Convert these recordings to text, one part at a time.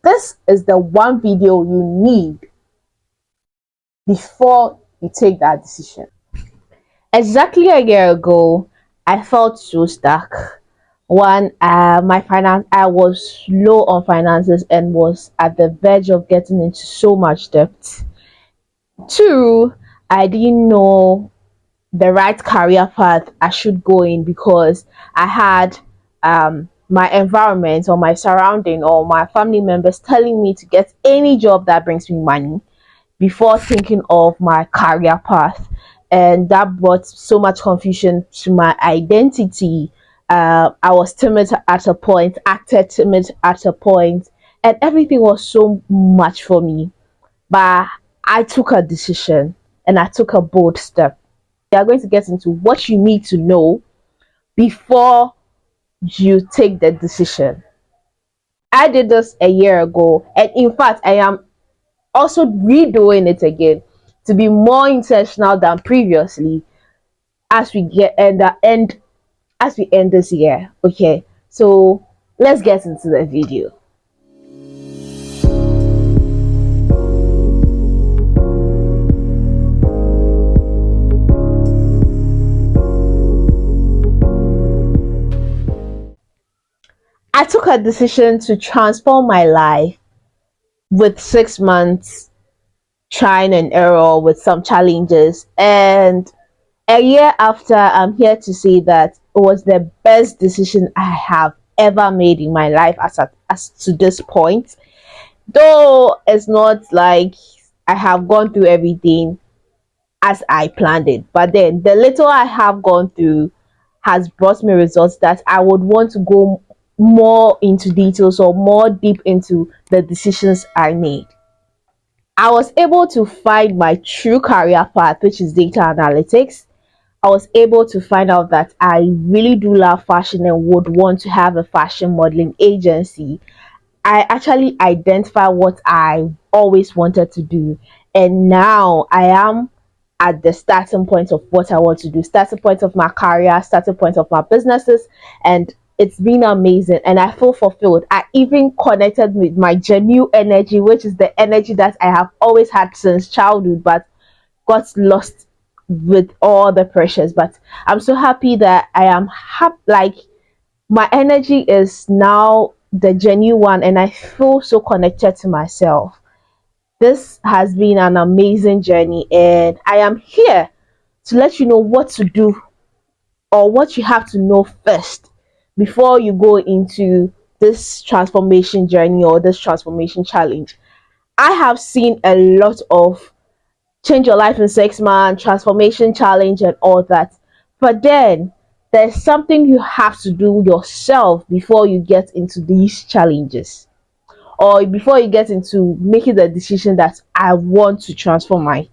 This is the one video you need before you take that decision. Exactly a year ago, I felt so stuck. One, my finance, I was low on finances and was at the verge of getting into so much debt. Two, I didn't know the right career path I should go in because I had my environment or my surrounding or my family members telling me to get any job that brings me money before thinking of my career path. And that brought so much confusion to my identity. I was timid at a point, acted timid at a point, and everything was so much for me. But I took a decision and I took a bold step. We are going to get into what you need to know before you take the decision. I did this a year ago, and in fact, I am also redoing it again to be more intentional than previously as we get and end as we end this year. Okay, so let's get into the video. I took a decision to transform my life with 6 months trying and error with some challenges, and a year after, I'm here to say that it was the best decision I have ever made in my life as to this point. Though it's not like I have gone through everything as I planned it, but then the little I have gone through has brought me results that I would want to go more into details or more deep into the decisions I made. I was able to find my true career path, which is data analytics. I was able to find out that I really do love fashion and would want to have a fashion modeling agency. I actually identify what I always wanted to do. And now I am at the starting point of what I want to do, starting point of my career, starting point of my businesses. And it's been amazing. And I feel fulfilled. I even connected with my genuine energy, which is the energy that I have always had since childhood, but got lost with all the pressures. But I'm so happy that I am like my energy is now the genuine one and I feel so connected to myself. This has been an amazing journey and I am here to let you know what to do or what you have to know first before you go into this transformation journey or this transformation challenge. I have seen a lot of change your life in 6 months, transformation challenge, and all that. But then there's something you have to do yourself before you get into these challenges or before you get into making the decision that I want to transform my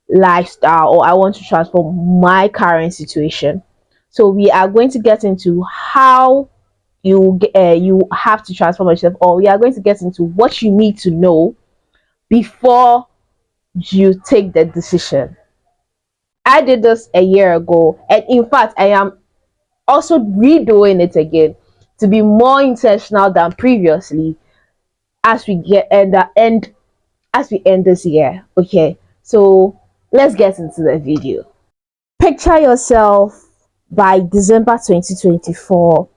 lifestyle or I want to transform my current situation. So we are going to get into how you have to transform yourself, or we are going to get into what you need to know before you take the decision. I did this a year ago, and in fact, I am also redoing it again to be more intentional than previously as we get and end as we end this year. Okay, so let's get into the video. Picture yourself by December 2024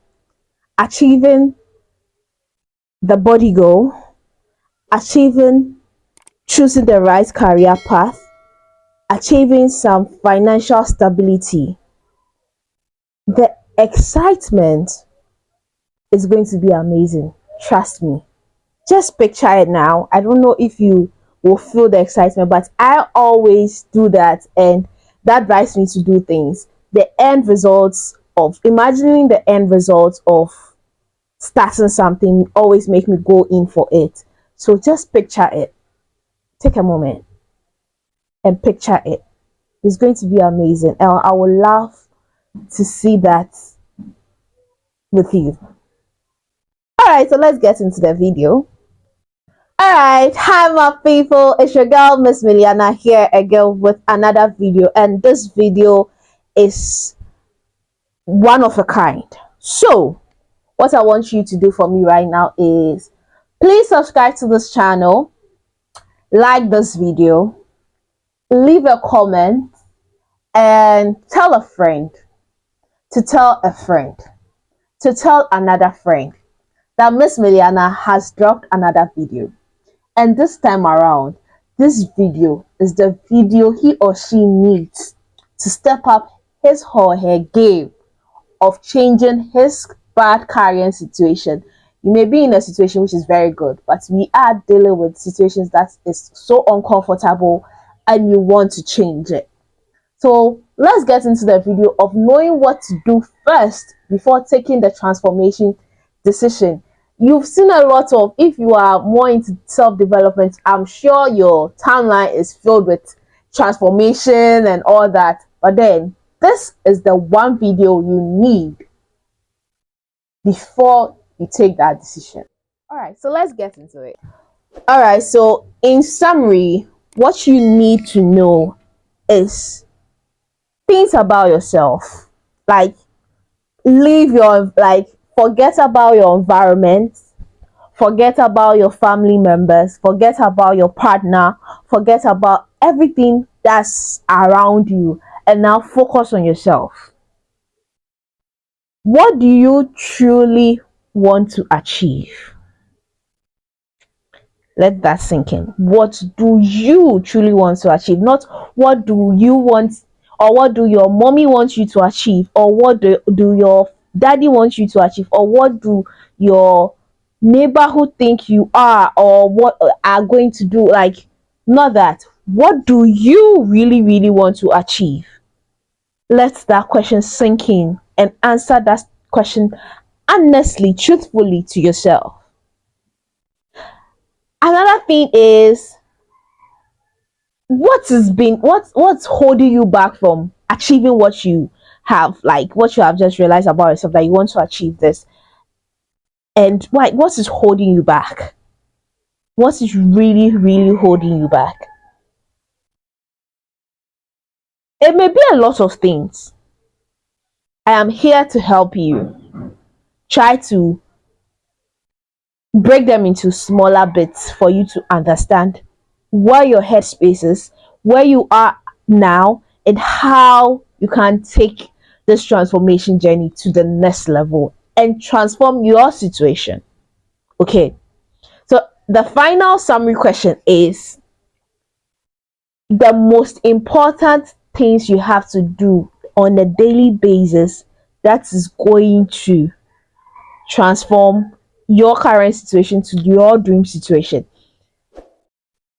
achieving the body goal, achieving choosing the right career path, achieving some financial stability. The excitement is going to be amazing. Trust me. Just picture it now. I don't know if you will feel the excitement, but I always do that, and that drives me to do things. The end results of imagining the end results of starting something always make me go in for it. So just picture it. Take a moment and picture it. It's going to be amazing. And I would love to see that with you. Alright, so let's get into the video. Alright, hi my people, it's your girl Miss Miliana here again with another video, and this video is one of a kind. So what I want you to do for me right now is Please subscribe to this channel, like this video, leave a comment, and tell a friend to tell a friend to tell another friend that Miss Miliana has dropped another video. And this time around, this video is the video he or she needs to step up his or her game of changing his bad current situation. You may be in a situation which is very good, but we are dealing with situations that is so uncomfortable and you want to change it. So let's get into the video of knowing what to do first before taking the transformation decision. You've seen a lot of, if you are more into self-development, I'm sure your timeline is filled with transformation and all that. But then this is the one video you need before you take that decision. All right, so let's get into it. All right, so in summary, what you need to know is things about yourself. Like, leave your, like, forget about your environment, forget about your family members, forget about your partner, forget about everything that's around you, and now focus on yourself. What do you truly want to achieve? Let that sink in. What do you truly want to achieve? Not what do you want, or what do your mommy want you to achieve, or what do your daddy want you to achieve, or what do your neighborhood think you are, or what are going to do. Like, not that. What do you really, really want to achieve? Let that question sink in and answer that question honestly, truthfully to yourself. Another thing is, what's holding you back from achieving what you have, like what you have just realized about yourself, that you want to achieve this, and what is holding you back? What is really, really holding you back? It may be a lot of things. I am here to help you try to break them into smaller bits for you to understand where your headspace is, where you are now, and how you can take this transformation journey to the next level and transform your situation. Okay, so the final summary question is, the most important things you have to do on a daily basis that is going to transform your current situation to your dream situation.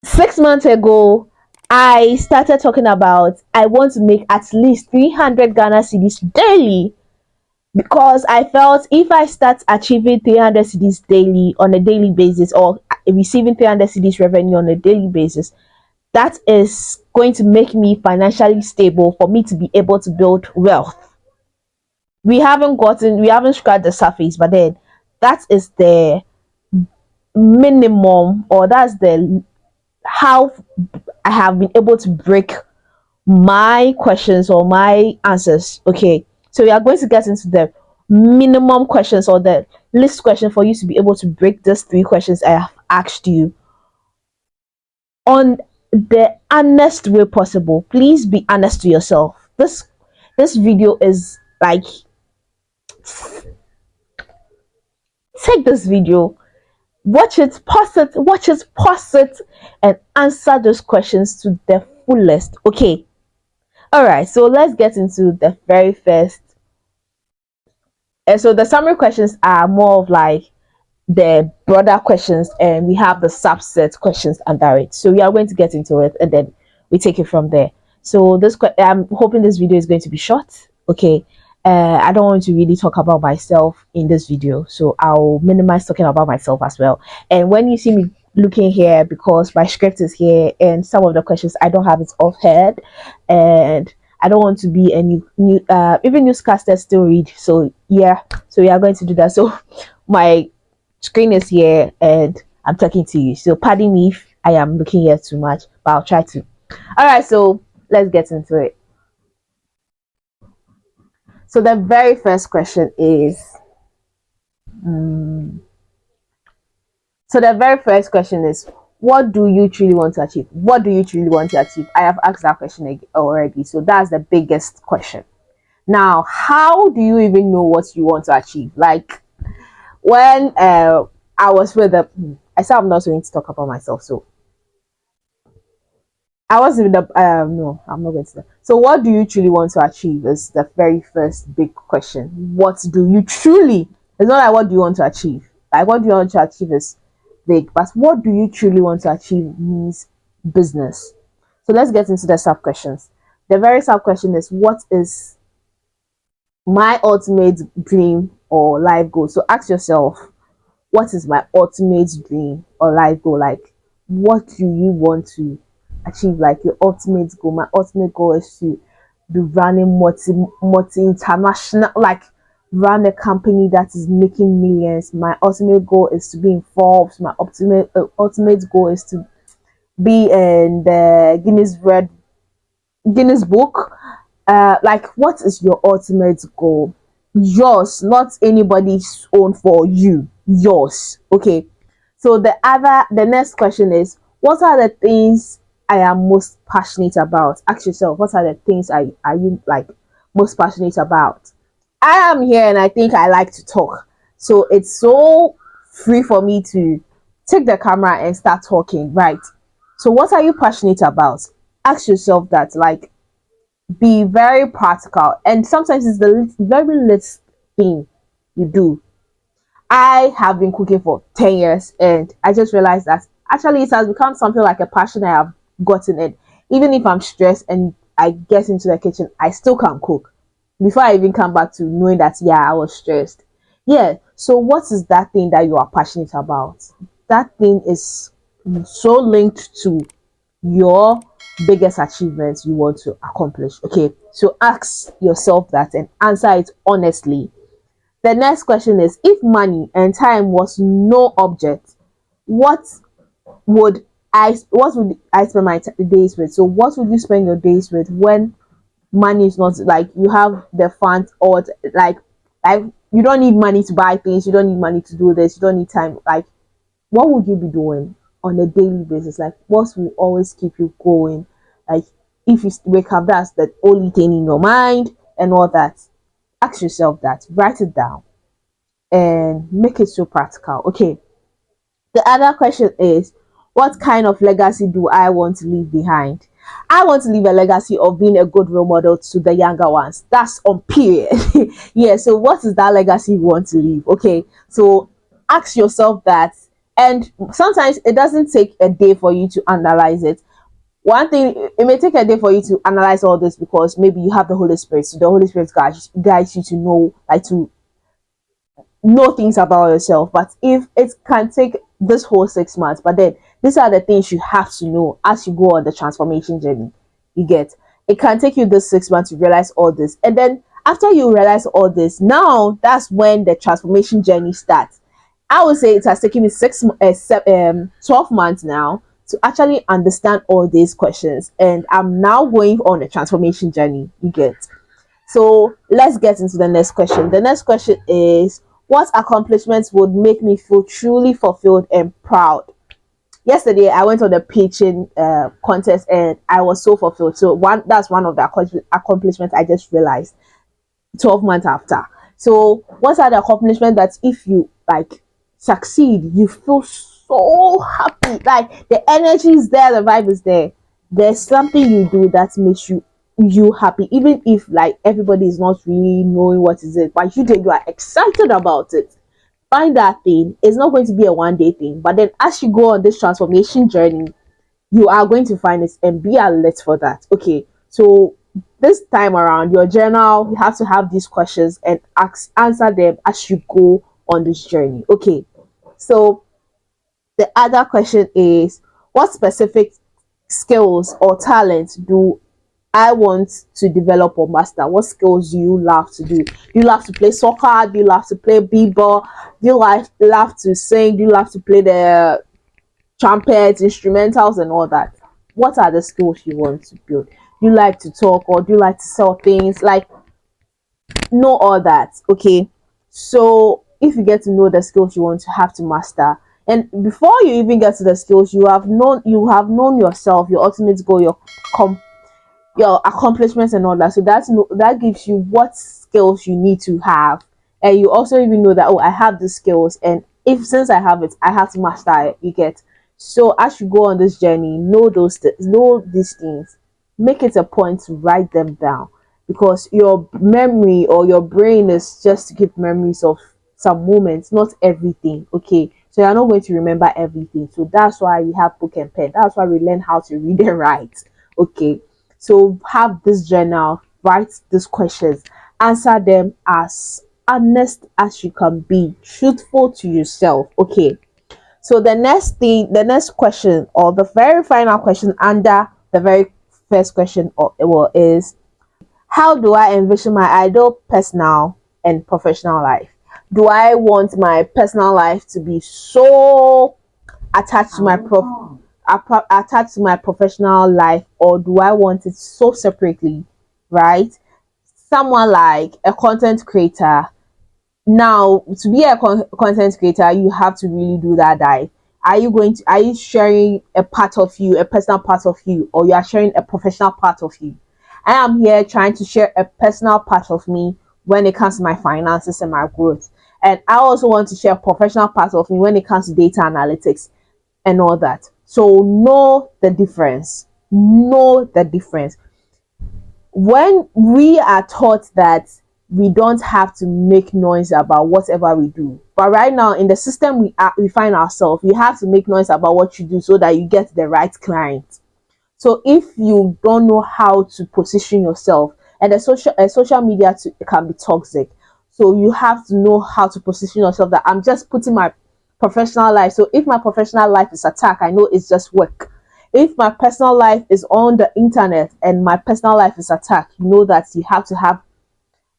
6 months ago, I started talking about I want to make at least 300 Ghana cedis daily, because I felt if I start achieving 300 cedis daily on a daily basis, or receiving 300 cedis revenue on a daily basis, that is going to make me financially stable for me to be able to build wealth. We haven't scratched the surface, but then that is the minimum, or that's the how I have been able to break my questions or my answers. Okay, so we are going to get into the minimum questions, or the list question, for you to be able to break these three questions I have asked you on the honest way possible. Please be honest to yourself. This video is like, take this video, pause it, and answer those questions to the fullest. Okay. All right, so let's get into the very first. And so the summary questions are more of like the broader questions, and we have the subset questions under it. So we are going to get into it, and then we take it from there. So I'm hoping this video is going to be short. Okay. I don't want to really talk about myself in this video, so I'll minimize talking about myself as well. And when you see me looking here, because my script is here, and some of the questions I don't have it off head, and I don't want to be a even newscaster still read. So yeah, so we are going to do that. So my screen is here and I'm talking to you. So pardon me if I am looking here too much, but I'll try to. All right, so let's get into it. So the very first question is, So the very first question is, what do you truly want to achieve? What do you truly want to achieve? I have asked that question already. So that's the biggest question. Now, how do you even know what you want to achieve? Like when I was with the, I said I'm not going to talk about myself. So I was with the, no, I'm not going to. So what do you truly want to achieve is the very first big question. What do you truly, it's not like what do you want to achieve? Like what do you want to achieve is big, but what do you truly want to achieve means business. So let's get into the sub questions. The very sub question is, what is my ultimate dream or life goal? So ask yourself, what is my ultimate dream or life goal? Like, what do you want to achieve? Like your ultimate goal. My ultimate goal is to be running multi international, like run a company that is making millions. My ultimate goal is to be in Forbes. My ultimate goal is to be in the Guinness Book. Like, what is your ultimate goal? Yours, not anybody's own for you. Yours. Okay. So the next question is, what are the things I am most passionate about? Ask yourself, what are the things are you like most passionate about? I am here and I think I like to talk. So it's so free for me to take the camera and start talking, right? So what are you passionate about? Ask yourself that, like, be very practical, and sometimes it's the very least thing you do. I have been cooking for 10 years and I just realized that actually it has become something like a passion I have gotten in. Even if I'm stressed and I get into the kitchen, I still can cook before I even come back to knowing that, yeah, I was stressed. Yeah, so what is that thing that you are passionate about? That thing is so linked to your biggest achievements you want to accomplish. Okay, so ask yourself that and answer it honestly. The next question is, if money and time was no object, what what would I spend my days with? So what would you spend your days with when money is not, like, you have the funds, or like you don't need money to buy things, you don't need money to do this, you don't need time. Like, what would you be doing on a daily basis? Like, what will always keep you going? Like, if you wake up, that's the only thing in your mind and all that. Ask yourself that, write it down and make it so practical. Okay. The other question is, what kind of legacy do I want to leave behind? I want to leave a legacy of being a good role model to the younger ones. That's on period. Yeah, so what is that legacy you want to leave? Okay, so ask yourself that. And sometimes it doesn't take a day for you to analyze it. One thing, it may take a day for you to analyze all this because maybe you have the Holy Spirit. So the Holy Spirit guides you to know, like, to know things about yourself. But if it can take this whole 6 months, but then these are the things you have to know as you go on the transformation journey. You get, it can take you this 6 months to realize all this, and then after you realize all this, now that's when the transformation journey starts. I would say it has taken me 12 months now to actually understand all these questions, and I'm now going on a transformation journey. You get. So let's get into the next question. The next question is, what accomplishments would make me feel truly fulfilled and proud? Yesterday, I went on a pitching contest and I was so fulfilled. So that's one of the accomplishments I just realized 12 months after. So what are the accomplishments that if you like succeed, you feel so happy? Like the energy is there, the vibe is there. There's something you do that makes you happy, even if like everybody is not really knowing what is it, but you are excited about it. Find that thing. It's not going to be a 1 day thing, but then as you go on this transformation journey, you are going to find it and be alert for that. Okay, so this time around, your journal, you have to have these questions and answer them as you go on this journey. Okay, so the other question is, what specific skills or talents do I want to develop or master? What skills do you love to do? Do you love to play soccer? Do you love to play b-ball? Do you love to sing? Do you love to play the trumpets, instrumentals, and all that? What are the skills you want to build? Do you like to talk, or do you like to sell things? Like, know all that. Okay, so if you get to know the skills you want to have to master, And before you even get to the skills, you have known yourself, your ultimate goal, com- your accomplishments and all that. So that gives you what skills you need to have, and you also even know that, oh, I have the skills, and if since I have it, I have to master it. You get. So as you go on this journey, know these things. Make it a point to write them down, because your memory or your brain is just to keep memories of some moments, not everything. Okay, so you're not going to remember everything. So that's why we have book and pen. That's why we learn how to read and write. Okay, so have this journal, write these questions, answer them as honest as you can be, truthful to yourself. Okay. So the next question, or the very final question under the very first question, is, how do I envision my ideal personal and professional life? Do I want my personal life to be so attached to attached to my professional life, or do I want it so separately? Right? Someone like a content creator. Now, to be a content creator, you have to really do that dive. Are you sharing a part of you, a personal part of you, or you are sharing a professional part of you? I am here trying to share a personal part of me when it comes to my finances and my growth. And I also want to share a professional part of me when it comes to data analytics and all that. So know the difference. Know the difference. When we are taught that we don't have to make noise about whatever we do, but right now in the system we find ourselves, you have to make noise about what you do so that you get the right client. So if you don't know how to position yourself, and the social media can be toxic, so you have to know how to position yourself, that I'm just putting my professional life. So if my professional life is attacked, I know it's just work. If my personal life is on the internet and my personal life is attacked, you know that you have to have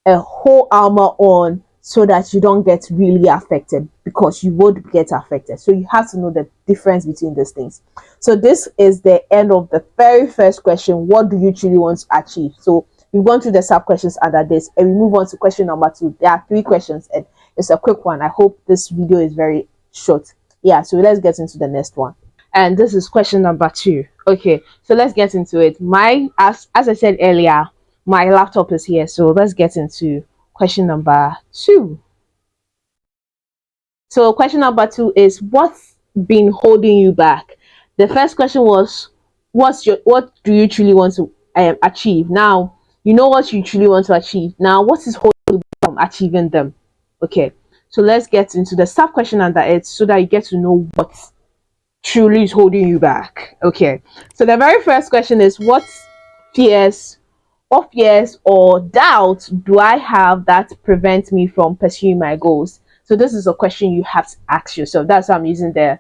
a whole armor on so that you don't get really affected, because you would get affected. So you have to know the difference between these things. So this is the end of the very first question. What do you truly want to achieve? So we've gone through the sub questions under this, and we move on to question number 2. There are 3 questions, and it's a quick one. I hope this video is very short. Yeah, so let's get into the next one. And this is question number 2. Okay, so let's get into it. As I said earlier, my laptop is here, so let's get into question number 2. So question number 2 is, what's been holding you back? The first question was, what do you truly want to achieve? Now you know what you truly want to achieve. Now what is holding you back from achieving them? Okay, so let's get into the sub question under it, so that you get to know what truly is holding you back. Okay, so the very first question is, fears what fears or doubts do I have that prevent me from pursuing my goals? So this is a question you have to ask yourself. That's why I'm using the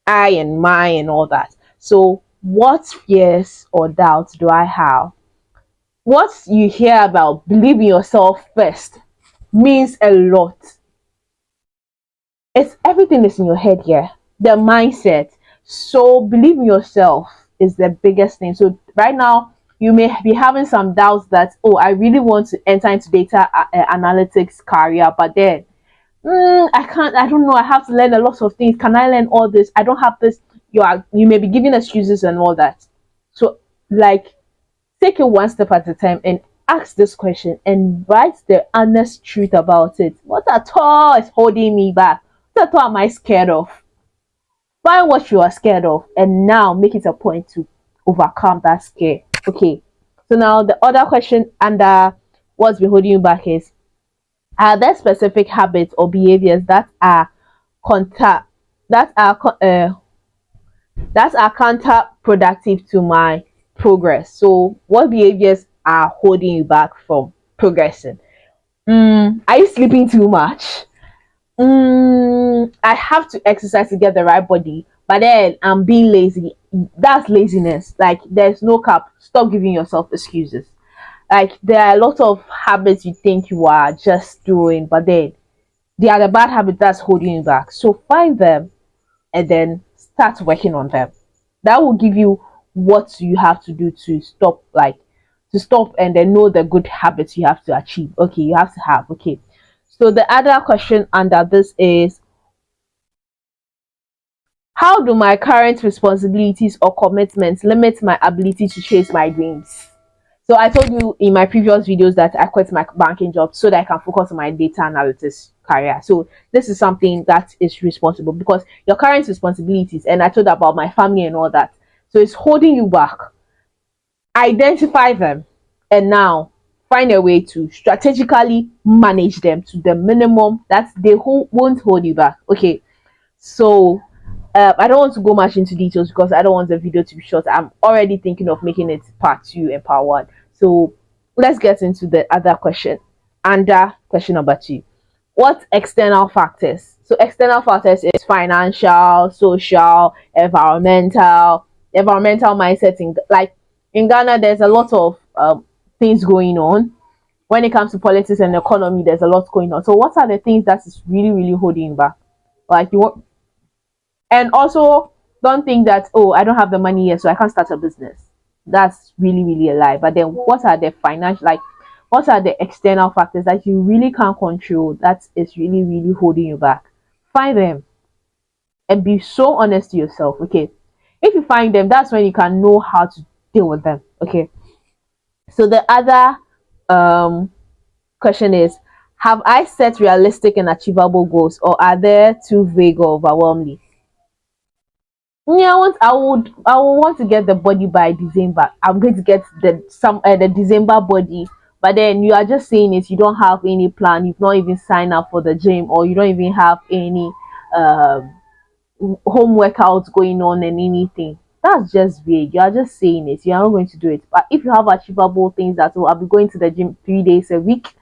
I and my and all that. So what fears or doubts do I have? What you hear about believe in yourself first means a lot. It's everything is in your head here. The mindset. So believe in yourself is the biggest thing. So right now you may be having some doubts that, oh, I really want to enter into data analytics career, but then I can't. I don't know. I have to learn a lot of things. Can I learn all this? I don't have this. You may be giving excuses and all that. So like, take it one step at a time and ask this question and write the honest truth about it. What at all is holding me back? What at all am I scared of? Find what you are scared of and now make it a point to overcome that scare. Okay. So now the other question under what's been holding you back is, are there specific habits or behaviors that are contra that are that are counterproductive to my progress? So what behaviors are holding you back from progressing? Are you sleeping too much? I have to exercise to get the right body, but then I'm being lazy. That's laziness. Like, there's no cap. Stop giving yourself excuses. Like, there are a lot of habits you think you are just doing, but then they are the bad habit that's holding you back. So find them and then start working on them. That will give you what you have to do to stop, and then know the good habits you have to achieve. Okay, you have to have. Okay. So the other question under this is, How do my current responsibilities or commitments limit my ability to chase my dreams? So I told you in my previous videos that I quit my banking job so that I can focus on my data analytics career. So this is something that is responsible because your current responsibilities, and I told about my family and all that. So it's holding you back. Identify them and now find a way to strategically manage them to the minimum that they won't hold you back. Okay, so I don't want to go much into details because I don't want the video to be short. I'm already thinking of making it part two and part one. So let's get into the other question. Under question number two, what external factors? So external factors is financial, social, environmental mindset. Like in Ghana, there's a lot of things going on. When it comes to politics and economy, there's a lot going on. So what are the things that is really holding you back? Like you want, and also don't think that, oh, I don't have the money yet so I can't start a business. That's really a lie. But then what are the financial, like what are the external factors that you really can't control that is really holding you back? Find them and be so honest to yourself. Okay, if you find them, that's when you can know how to deal with them. Okay, so the other um question is, have I set realistic and achievable goals, or are they too vague or overwhelming? Yeah, I would want to get the body by December. I'm going to get the December body, but then you are just saying it. You don't have any plan. You've not even signed up for the gym, or you don't even have any um home workouts going on and anything. That's just vague. You are just saying it. You are not going to do it. But if you have achievable things that, oh, I'll be going to the gym 3 days a week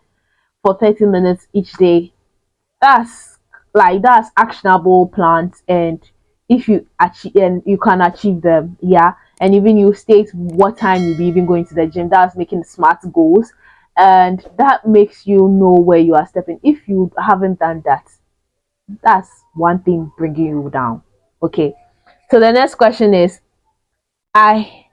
for 30 minutes each day, that's that's actionable plans. And if you achieve and you can achieve them, yeah, and even you state what time you'll be even going to the gym, that's making smart goals, and that makes you know where you are stepping. If you haven't done that, that's one thing bringing you down. Okay, so the next question is, I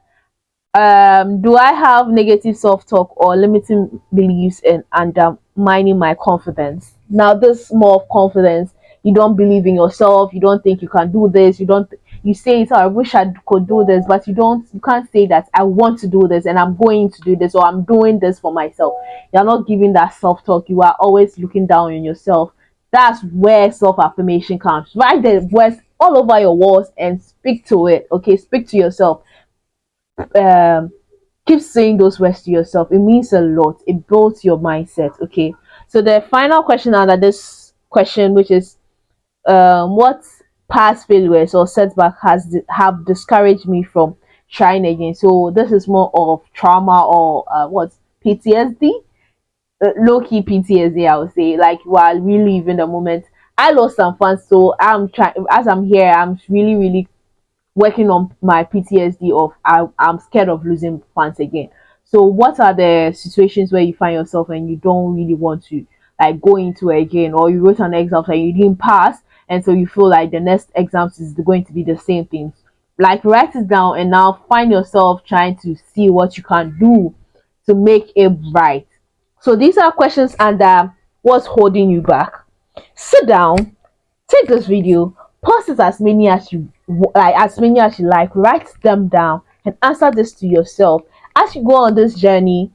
do I have negative self-talk or limiting beliefs and undermining my confidence? Now this more of confidence. You don't believe in yourself, you don't think you can do this, you say it, oh, I wish I could do this, but you can't say that I want to do this and I'm going to do this, or I'm doing this for myself. You're not giving that self-talk. You are always looking down on yourself. That's where self-affirmation comes. Write the words all over your walls and speak to it. Okay, speak to yourself. um Keep saying those words to yourself. It means a lot. It builds your mindset. Okay, so the final question under this question, which is, what past failures or setback have discouraged me from trying again? So this is more of trauma or what, PTSD, low-key PTSD, I would say. Like while reliving the moment, I lost some fans, so I'm trying, as I'm here, I'm really working on my PTSD of I'm scared of losing fans again. So what are the situations where you find yourself and you don't really want to like go into it again, or you wrote an exam and you didn't pass, and so you feel like the next exams is going to be the same things? Like write it down and now find yourself trying to see what you can do to make it right. So these are questions under what's holding you back. Sit down, take this video, pause it as many as you like, write them down and answer this to yourself. As you go on this journey,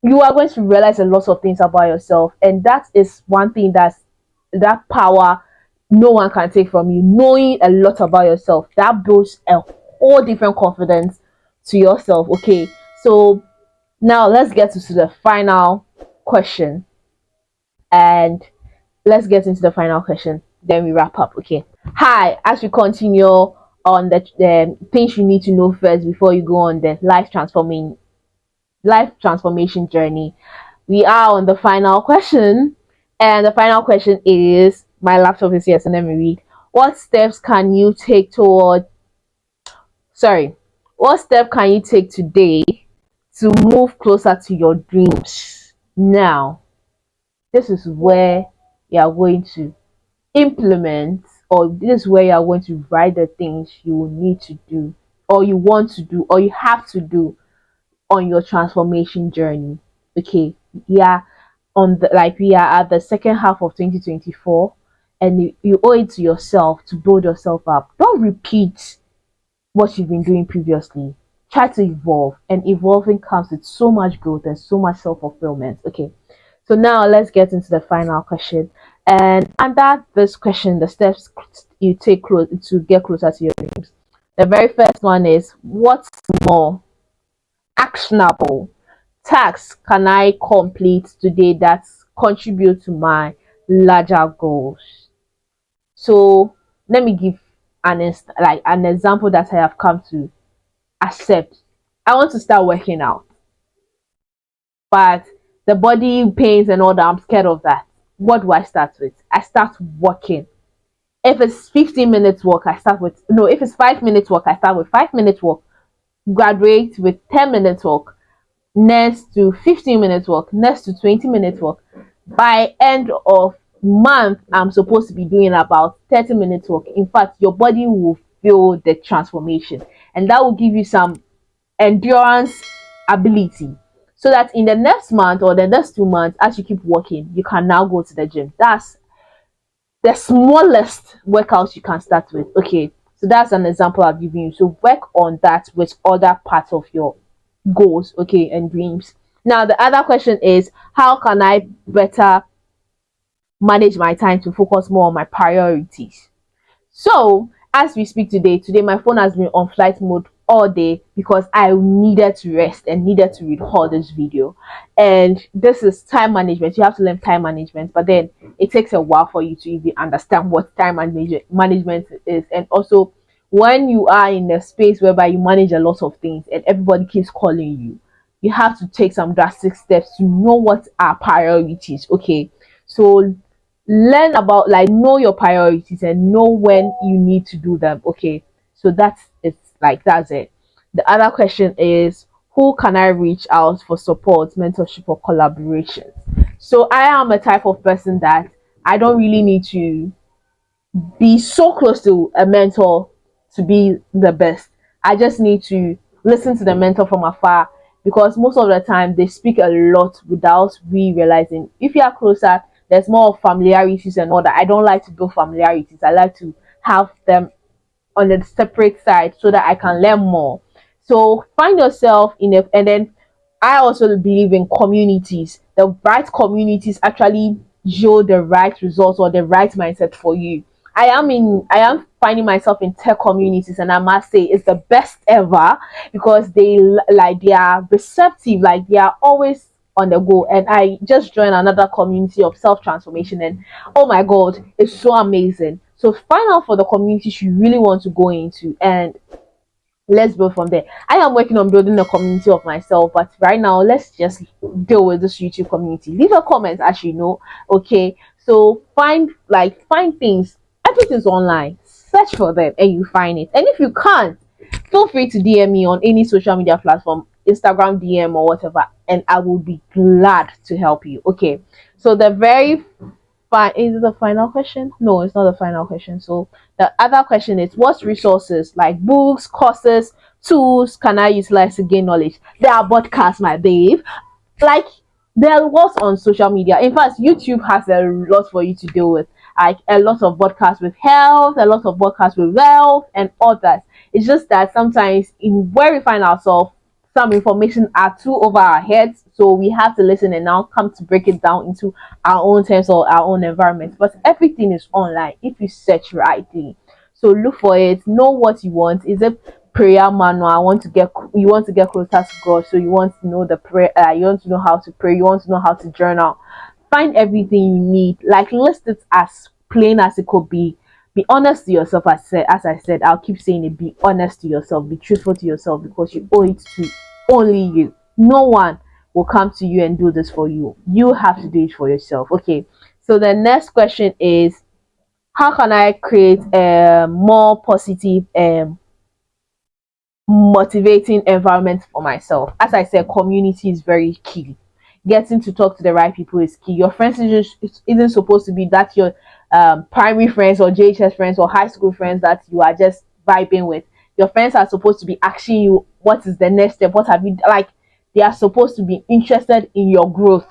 you are going to realize a lot of things about yourself, and that is one thing that power no one can take from you. Knowing a lot about yourself, that builds a whole different confidence to yourself. Okay, so now let's get to the final question, and let's get into the final question, then we wrap up. Okay, hi, as we continue on the things you need to know first before you go on the life transformation journey, we are on the final question. And the final question is, my laptop is here, so let me read. What steps can you take toward sorry what step can you take today to move closer to your dreams? Now this is where you are going to implement, or this is where you are going to write the things you need to do, or you want to do, or you have to do on your transformation journey. Okay, yeah, on the like we are at the second half of 2024, and you owe it to yourself to build yourself up. Don't repeat what you've been doing previously. Try to evolve, and evolving comes with so much growth and so much self fulfillment. Okay, so now let's get into the final question. And under this question, the steps you take to get closer to your dreams. The very first one is, what small, actionable tasks can I complete today that contribute to my larger goals? So let me give like an example that I have come to accept. I want to start working out, but the body pains and all that, I'm scared of that. What do I start with? I start walking. If it's 15 minutes walk, I start with no, if it's 5 minutes walk, I start with 5 minutes walk, graduate with 10 minutes walk, next to 15 minutes walk, next to 20 minutes walk. By end of month, I'm supposed to be doing about 30 minutes walk. In fact, your body will feel the transformation, and that will give you some endurance ability, so that in the next month or the next 2 months, as you keep working, you can now go to the gym. That's the smallest workout you can start with. Okay, so that's an example I've given you. So work on that with other parts of your goals, okay, and dreams. Now the other question is, how can I better manage my time to focus more on my priorities? So, as we speak today my phone has been on flight mode all day because I needed to rest and needed to record this video. And this is time management. You have to learn time management, but then it takes a while for you to even understand what management is. And also, when you are in a space whereby you manage a lot of things and everybody keeps calling you, you have to take some drastic steps to know what are priorities. Okay, so learn about, like, know your priorities and know when you need to do them. Okay, so that's it. The other question is, who can I reach out for support, mentorship, or collaboration? So I am a type of person that I don't really need to be so close to a mentor to be the best. I just need to listen to the mentor from afar, because most of the time they speak a lot without we realizing. If you are closer, there's more familiarities and all that. I don't like to build familiarities. I like to have them on a separate side so that I can learn more. So find yourself in a, and then I also believe in communities. The right communities actually show the right results or the right mindset for you. I am finding myself in tech communities, and I must say it's the best ever, because they are receptive, like they are always on the go. And I just joined another community of self transformation, and oh my god, it's so amazing. So find out for the communities you really want to go into, and let's build from there. I am working on building a community of myself, but right now let's just deal with this YouTube community. Leave a comment, as you know. Okay, so find things. Everything's online. Search for them and you find it. And if you can't, feel free to DM me on any social media platform, Instagram DM or whatever, and I will be glad to help you. Okay, so the very is it the final question? No, it's not the final question. So the other question is, what resources like books, courses, tools can I utilize to gain knowledge? There are podcasts, my babe. Like, there are lots on social media. In fact, YouTube has a lot for you to deal with. Like a lot of podcasts with health, a lot of podcasts with wealth, and all that. It's just that sometimes in where we find ourselves, some information are too over our heads, so we have to listen and now come to break it down into our own terms or our own environment. But everything is online if you search rightly. So look for it, know what you want. Is it prayer manual? You want to get closer to God, so you want to know the prayer, you want to know how to pray, you want to know how to journal. Find everything you need, like list it as plain as it could be. Be honest to yourself. As I said, I'll keep saying it. Be honest to yourself, be truthful to yourself, because you owe it to only you. No one will come to you and do this for you. You have to do it for yourself. Okay, so the next question is, how can I create a more positive motivating environment for myself? As I said, community is very key. Getting to talk to the right people is key. Your friends isn't supposed to be that your primary friends or JHS friends or high school friends that you are just vibing with. Your friends are supposed to be asking you, what is the next step, what have you, like, they are supposed to be interested in your growth.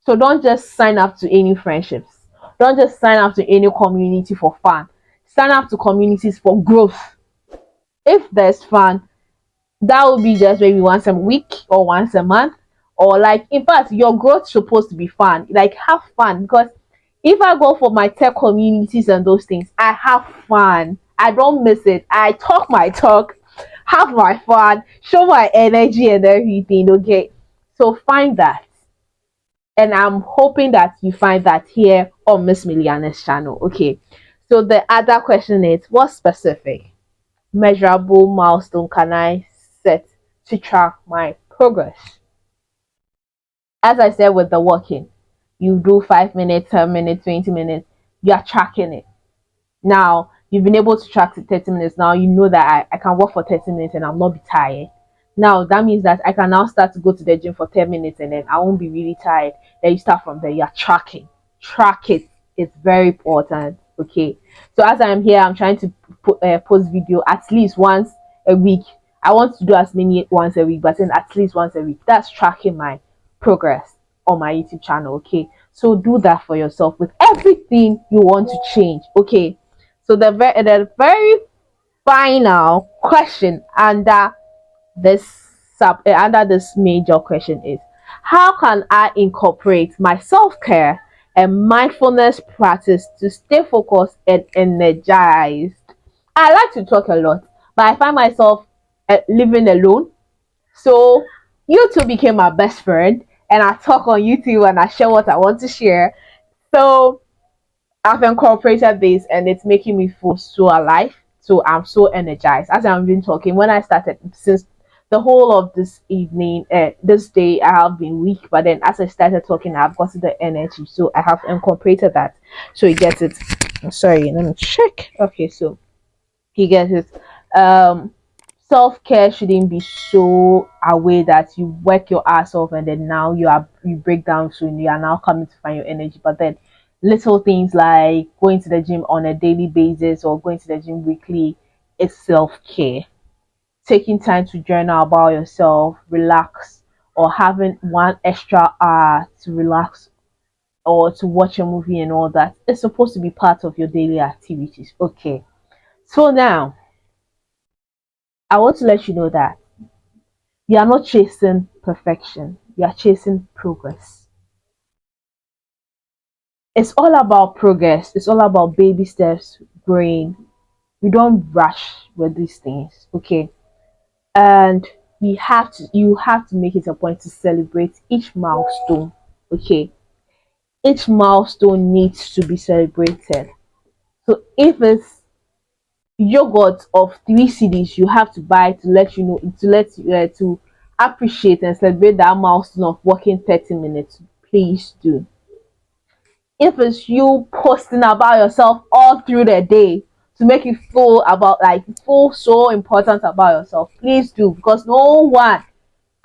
So don't just sign up to any friendships. Don't just sign up to any community for fun. Sign up to communities for growth. If there's fun, that will be just maybe once a week or once a month, or like, in fact, your growth supposed to be fun. Like, have fun, because if I go for my tech communities and those things, I have fun. I don't miss it. I talk my talk, have my fun, show my energy and everything. Okay, so find that, and I'm hoping that you find that here on Miss Miliana's channel. Okay, so the other question is, what specific measurable milestone can I set to track my progress? As I said with the walking, you do 5 minutes, 10 minutes, 20 minutes, you are tracking it. Now, you've been able to track to 30 minutes. Now, you know that I can walk for 30 minutes and I'll not be tired. Now, that means that I can now start to go to the gym for 10 minutes and then I won't be really tired. Then you start from there, you're tracking. Track it. It's very important. Okay. So, as I'm here, I'm trying to post video at least once a week. I want to do as many once a week, but then at least once a week. That's tracking my progress on my YouTube channel. Okay. So, do that for yourself with everything you want to change. Okay. So the very final question under this major question is, how can I incorporate my self-care and mindfulness practice to stay focused and energized? I like to talk a lot, but I find myself living alone. So YouTube became my best friend, and I talk on YouTube and I share what I want to share. So I've incorporated this and it's making me feel so alive. So I'm so energized. As I've been talking, when I started, since the whole of this evening, this day, I have been weak. But then as I started talking, I've got the energy. So I have incorporated that. So you get it. Sorry, let me check. Okay, so you get it. Self-care shouldn't be so away that you work your ass off and then now you break down, so you are now coming to find your energy. But then little things like going to the gym on a daily basis or going to the gym weekly is self-care. Taking time to journal about yourself, relax, or having one extra hour to relax or to watch a movie and all that is supposed to be part of your daily activities. Okay, so now I want to let you know that you are not chasing perfection, you are chasing progress. It's all about progress, it's all about baby steps, growing. We don't rush with these things, okay? And you have to make it a point to celebrate each milestone, okay? Each milestone needs to be celebrated. So if it's yogurt of 3 CDs you have to buy to let you know, to let you to appreciate and celebrate that milestone of walking 30 minutes, please do. If it's you posting about yourself all through the day to make you feel about like feel so important about yourself, please do, because no one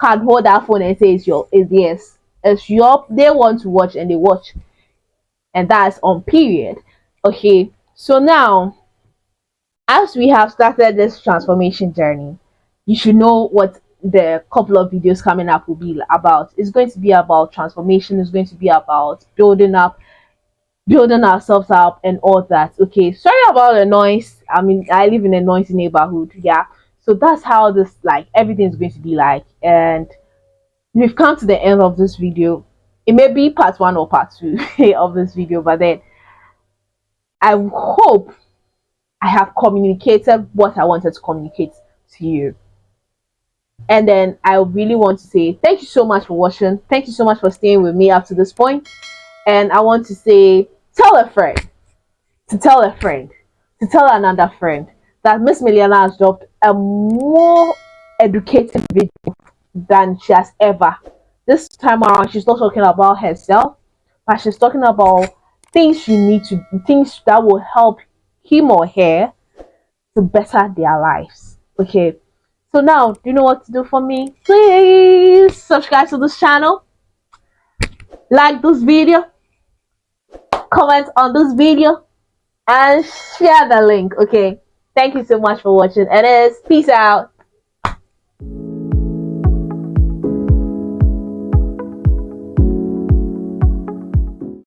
can hold that phone and say it's yes. It's your, they want to watch and they watch, and that's on period. Okay, so now as we have started this transformation journey, you should know what the couple of videos coming up will be about. It's going to be about transformation, it's going to be about building ourselves up and all that. Okay, sorry about the noise. I mean, I live in a noisy neighborhood. Yeah, so that's how this, like, everything is going to be like. And we've come to the end of this video. It may be part one or part two of this video, but then I hope I have communicated what I wanted to communicate to you. And then I really want to say thank you so much for watching. Thank you so much for staying with me up to this point. And I want to say, tell a friend, to tell a friend, to tell another friend that Miss Miliana has dropped a more educative video than she has ever. This time around, she's not talking about herself, but she's talking about things things that will help him or her to better their lives. Okay. So now, do you know what to do for me? Please subscribe to this channel, like this video, comment on this video, and share the link. Okay. Thank you so much for watching. It is peace out.